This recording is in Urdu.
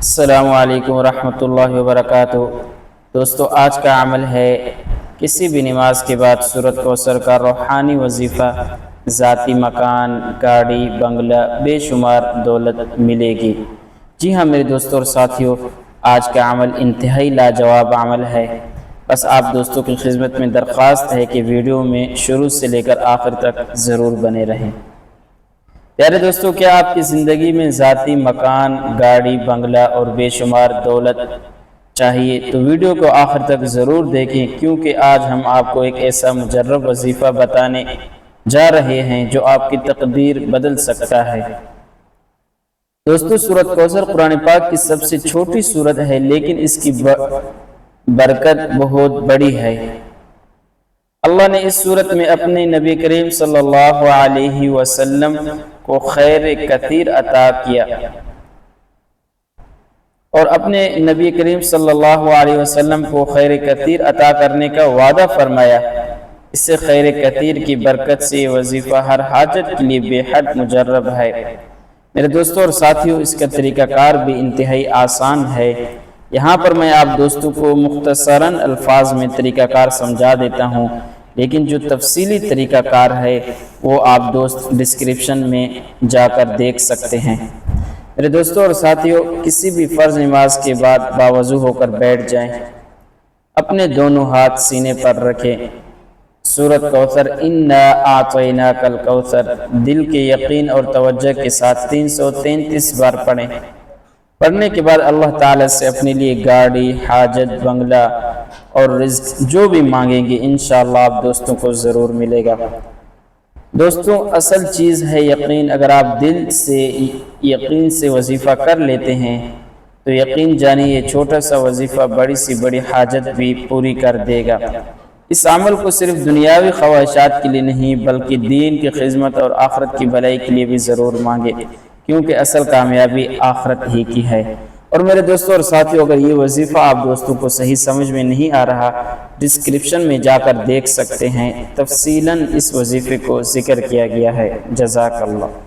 السلام علیکم ورحمۃ اللہ وبرکاتہ۔ دوستو، آج کا عمل ہے کسی بھی نماز کے بعد سورۃ کوثر کا روحانی وظیفہ، ذاتی مکان، گاڑی، بنگلہ، بے شمار دولت ملے گی۔ جی ہاں میرے دوستوں اور ساتھیوں، آج کا عمل انتہائی لاجواب عمل ہے۔ بس آپ دوستوں کی خدمت میں درخواست ہے کہ ویڈیو میں شروع سے لے کر آخر تک ضرور بنے رہیں۔ پیارے دوستو، کیا آپ کی زندگی میں ذاتی مکان، گاڑی، بنگلہ اور بے شمار دولت چاہیے؟ تو ویڈیو کو آخر تک ضرور دیکھیں، کیونکہ آج ہم آپ کو ایک ایسا مجرب وظیفہ بتانے جا رہے ہیں جو آپ کی تقدیر بدل سکتا ہے۔ دوستو، سورۃ کوثر قرآن پاک کی سب سے چھوٹی سورت ہے، لیکن اس کی برکت بہت بڑی ہے۔ اللہ نے اس صورت میں اپنے نبی کریم صلی اللہ علیہ وسلم کو خیر کثیر عطا کیا، اور اپنے نبی کریم صلی اللہ علیہ وسلم کو خیر کثیر عطا کرنے کا وعدہ فرمایا۔ اس سے خیر کثیر کی برکت سے یہ وظیفہ ہر حاجت کے لیے بے حد مجرب ہے۔ میرے دوستوں اور ساتھیوں، اس کا طریقہ کار بھی انتہائی آسان ہے۔ یہاں پر میں آپ دوستوں کو مختصراً الفاظ میں طریقہ کار سمجھا دیتا ہوں، لیکن جو تفصیلی طریقہ کار ہے وہ آپ دوست ڈسکرپشن میں جا کر دیکھ سکتے ہیں۔ میرے دوستوں اور ساتھیوں، کسی بھی فرض نماز کے بعد باوضو ہو کر بیٹھ جائیں، اپنے دونوں ہاتھ سینے پر رکھیں، سورۃ کوثر انا اعطیناک الکوثر دل کے یقین اور توجہ کے ساتھ 333 بار پڑھیں۔ پڑھنے کے بعد اللہ تعالیٰ سے اپنے لیے گاڑی، حاجت، بنگلہ اور رزق جو بھی مانگیں گے، انشاءاللہ آپ دوستوں کو ضرور ملے گا۔ دوستوں، اصل چیز ہے یقین۔ اگر آپ دل سے یقین سے وظیفہ کر لیتے ہیں تو یقین جانیے یہ چھوٹا سا وظیفہ بڑی سی بڑی حاجت بھی پوری کر دے گا۔ اس عمل کو صرف دنیاوی خواہشات کے لیے نہیں بلکہ دین کی خدمت اور آخرت کی بھلائی کے لیے بھی ضرور مانگے، کیونکہ اصل کامیابی آخرت ہی کی ہے۔ اور میرے دوستوں اور ساتھیوں، اگر یہ وظیفہ آپ دوستوں کو صحیح سمجھ میں نہیں آ رہا، ڈسکرپشن میں جا کر دیکھ سکتے ہیں، تفصیلاً اس وظیفے کو ذکر کیا گیا ہے۔ جزاک اللہ۔